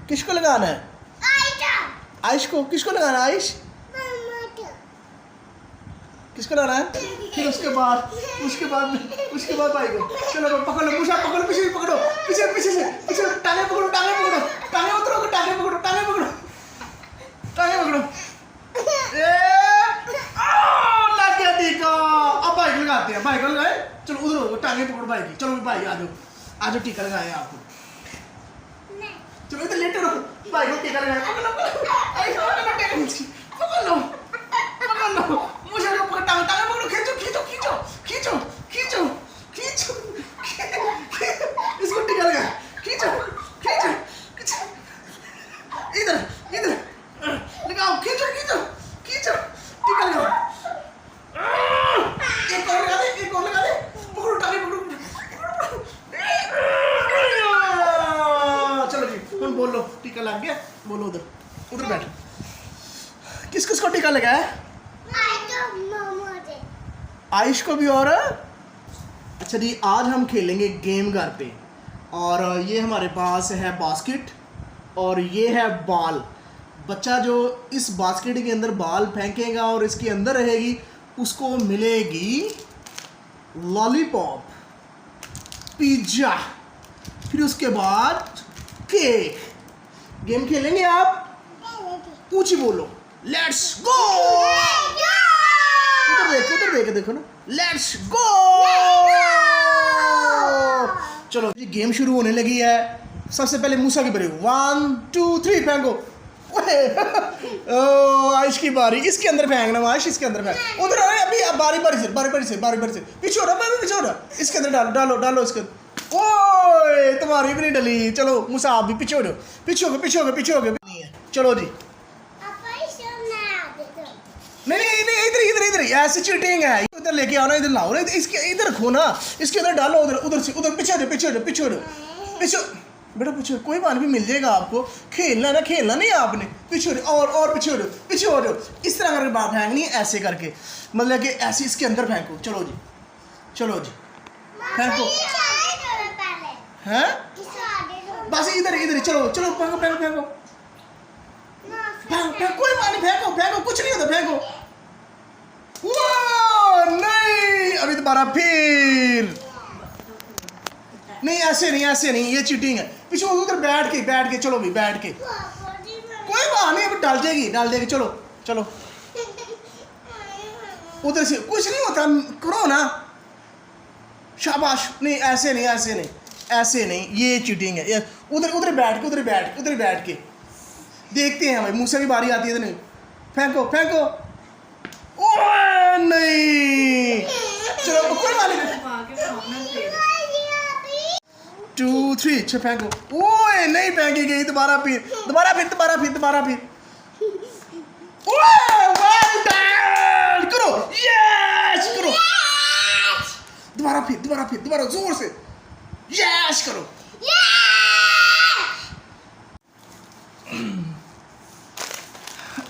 किसको लगाना है? आयुष को। किसको लगाना है आयुष? किसको लगाना है? फिर उसके बाद भाई को चलो पकड़ लो, मुसा पकड़ो, पीछे पकड़ो, पीछे पीछे से पीछे, टांगे पकड़ो, टांगे पकड़ो, टांगे उतरो, टांगे पकड़ो, टांगे पकड़ो, टांगे पकड़ो। लग गया टीका। अब भाई को लगाते हैं, भाई को लगाए। चलो उधर टांगे पकड़ो भाई की। चलो भाई आ जाओ, आ जाओ, टीका लगाए आपको। चलो इधर लेटे रहो, भाई को टीका लगाए। पकड़ लो, पकड़ लो, पकड़ लो, मुझे लोग पकड़, टांगे पकड़ो, खींचो खींचो खींचो खींचो खींचो खींचो, इसको टीका लगा, खींचो खींचो खींचो, इधर इधर लगाओ, खींचो खींचो खींचो, टीका लगाओ। एक और लगा दे, एक और लगा दे, पकड़ो, टांगे पकड़ो। चलो जी तुम बोलो, टीका लग गया, बोलो। उधर उधर बैठो। किस किस को टीका लगा है? आयुष को भी। और अच्छा जी, आज हम खेलेंगे गेम घर पे। और ये हमारे पास है बास्केट और ये है बॉल। बच्चा जो इस बास्केट के अंदर बॉल फेंकेगा और इसके अंदर रहेगी, उसको मिलेगी लॉलीपॉप, पिज्जा, फिर उसके बाद केक। गेम खेलेंगे आप? पूछी बोलो, लेट्स गो। उधर देखो ना, लेट्स गो। चलो ये गेम शुरू होने लगी है। सबसे पहले मूसा की बारी, 1 2 3 फेंको। आयुष की बारी, इसके अंदर फेंकना आयुष, इसके अंदर फेंक। उधर अभी बारी बारी से पीछे हो रहा, पीछे हो रहा, इसके अंदर डालो डालो डालो इसके। ओए तुम्हारी भी नहीं डली। चलो मूसा आप भी पीछे हो जाओ, पीछे हो गए। चलो जी, नहीं इधर ऐसी चीटिंग है। इधर लेके आओ ना, इधर लाओ ना, इसके इधर रखो ना, इसके अंदर डालो, उधर से उधर पीछे हो जाओ। बेटा पीछे, कोई बात भी मिल जाएगा आपको। खेलना नहीं आपने। पीछे हो जाओ, और पीछे हो जाओ। इस तरह करके बात फेंकनी है, ऐसे करके, मतलब कि ऐसे इसके अंदर फेंको। चलो जी फेंको। हैं बस इधर चलो फेंको। कोई बात नहीं, फेंको, कुछ नहीं होता, फेंको। नहीं, अभी दोबारा फिर नहीं, ऐसे नहीं, ये चीटिंग है। पीछे उधर बैठ के चलो भी, बैठ के, कोई बात नहीं, अभी डाल देगी। चलो उधर से कुछ नहीं होता, करो ना, शाबाश। नहीं ऐसे नहीं, ये चीटिंग है। उधर बैठ के देखते हैं भाई। मूसा की बारी आती है तो नहीं, फेंको। ओए नहीं, चलो कोई बात नहीं, 2 3 अच्छा फेंको। ओए नहीं फेंकी गई, दोबारा फिर। ओए वेल डन, करो, यस करो, दोबारा जोर से यस करो।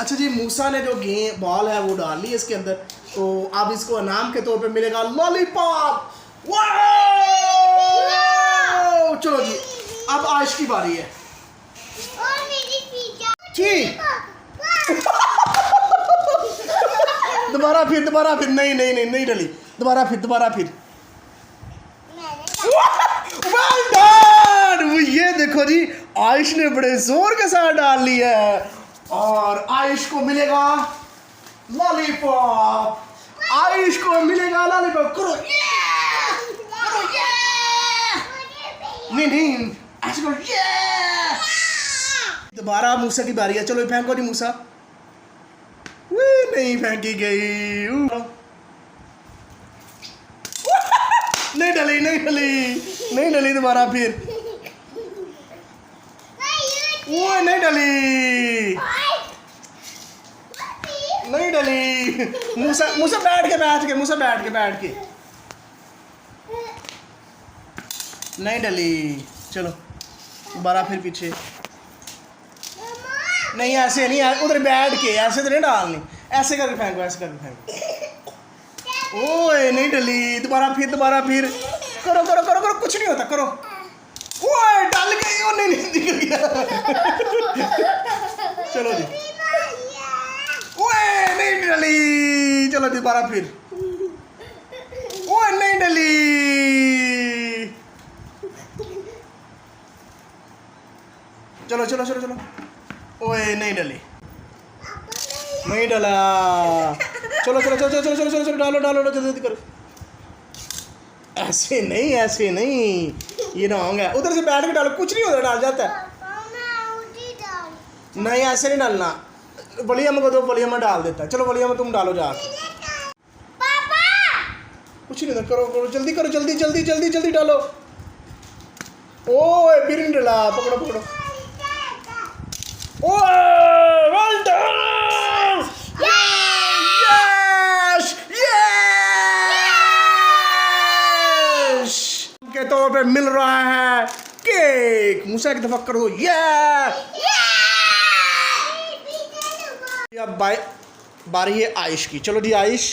अच्छा जी, मूसा ने जो बॉल है वो डाल ली इसके अंदर, तो अब इसको इनाम के तौर पे मिलेगा लॉलीपॉप। चलो जी, अब आयुष की बारी है। ठीक, दोबारा फिर नहीं डली, दोबारा फिर। Well done! ये देखो जी, आयुष ने बड़े जोर के साथ डाल ली है और आयुष को मिलेगा लॉलीपॉप। करो नहीं, ऐसे करो। दोबारा मूसा की बारी है। चलो फेंको जी मूसा। नहीं फेंकी गई। नहीं डली, दोबारा फिर। वो नहीं डली। मूसा बैठ के नहीं डली। चलो दोबारा फिर पीछे। नहीं ऐसे नहीं, उधर बैठ के, ऐसे तो नहीं डालनी, ऐसे करके फेंको। ओए नहीं डली, दोबारा फिर। करो, कुछ नहीं होता, करो। ओए डल गई। ओ नहीं निकल गया। चलो जी, ओए नहीं डली, चलो दोबारा फिर, ओए नहीं डली, चलो चलो चलो चलो, ओए नहीं डली, नहीं डला, चलो चलो चलो चलो चलो चलो चलो डालो डालो जल्दी जल्दी करो, ऐसे नहीं ऐसे नहीं, ये रॉन्ग है, उधर से बैठ के डालो, कुछ नहीं उधर डाल जाता है, नहीं ऐसे नहीं डालना, वलीयम को दो, वलीयम में डाल देता है, चलो वलीयम में तुम डालो जा, कुछ नहीं करो करो जल्दी करो, जल्दी जल्दी जल्दी जल्दी डालो, ओए फिर नहीं डाला, पकड़ो पकड़ो, ओए वेल डन, यस यस के तौर पे मिल रहा है केक, मूसा की दफा करो, ये अब बारी है आयुष की, चलो जी आयुष,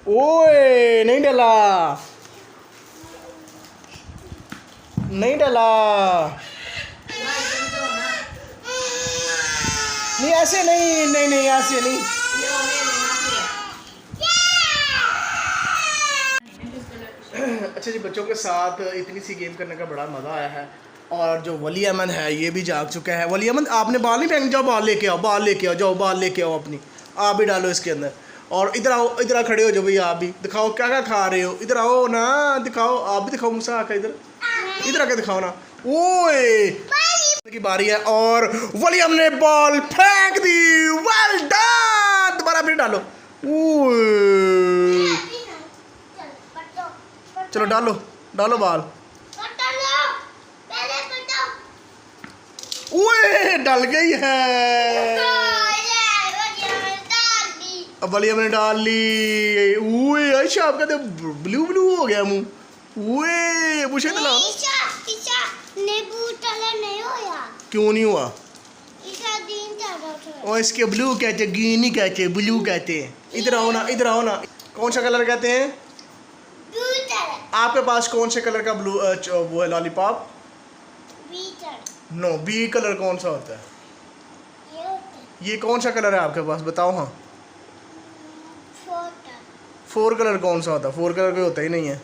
ओए नहीं डला, नहीं डला, नहीं ऐसे नहीं नहीं नहीं ऐसे नहीं, अच्छा जी, बच्चों के साथ इतनी सी गेम करने का बड़ा मज़ा आया है, और जो वली अहमद है ये भी जाग चुका है। वली अहमद आपने बॉल नहीं फेंक, जाओ बॉल लेके आओ, बॉल लेके आओ, जाओ बॉल लेके आओ अपनी, आप भी डालो इसके अंदर, और इधर आओ, इधर खड़े हो जाओ भैया, आप भी दिखाओ क्या क्या खा रहे हो, इधर आओ ना, दिखाओ, आप भी दिखाओ, मूसा आकर इधर इधर आके दिखाओ ना, ओए की बारी है, और वली हमने बॉल फेंक दी, वेल डन, दोबारा फिर डालो, ओए चलो डालो डालो बॉल, ओए डल गई है, अब वली हमने डाल ली, ओए अच्छा आपका तो ब्लू ब्लू हो गया मुंह, ओए मुझे तो क्यों नहीं हुआ, और इसके ब्लू कहते, ग्रीन नहीं कहते, ब्लू कहते हैं, इधर आओ ना, इधर आओ ना, कौन सा कलर कहते हैं, आपके पास कौन से कलर का ब्लू वो है लॉलीपॉप, नो बी कलर कौन सा होता है, ये कौन सा कलर है आपके पास बताओ, हाँ 4 कलर कौन सा होता है, 4 कलर कोई होता ही नहीं है,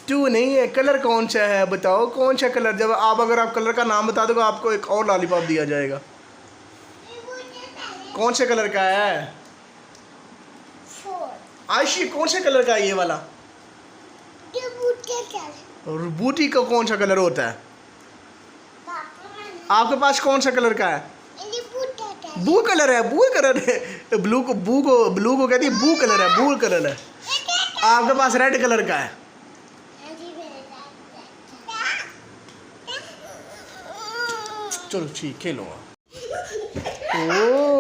2 नहीं है, कलर कौन सा है बताओ, कौन सा कलर, जब आप अगर आप कलर का नाम बता दोगे आपको एक और लॉलीपॉप दिया जाएगा, कौन से कलर का है, आयशी कौन से कलर का है ये वाला, और बूटी का कौन सा कलर होता है, आपके पास कौन सा कलर का है, बू कलर है, बू कलर है, ब्लू को कहती है बू कलर है, बू कलर है, आपके पास रेड कलर का है, चलो ठीक खेलो, ओ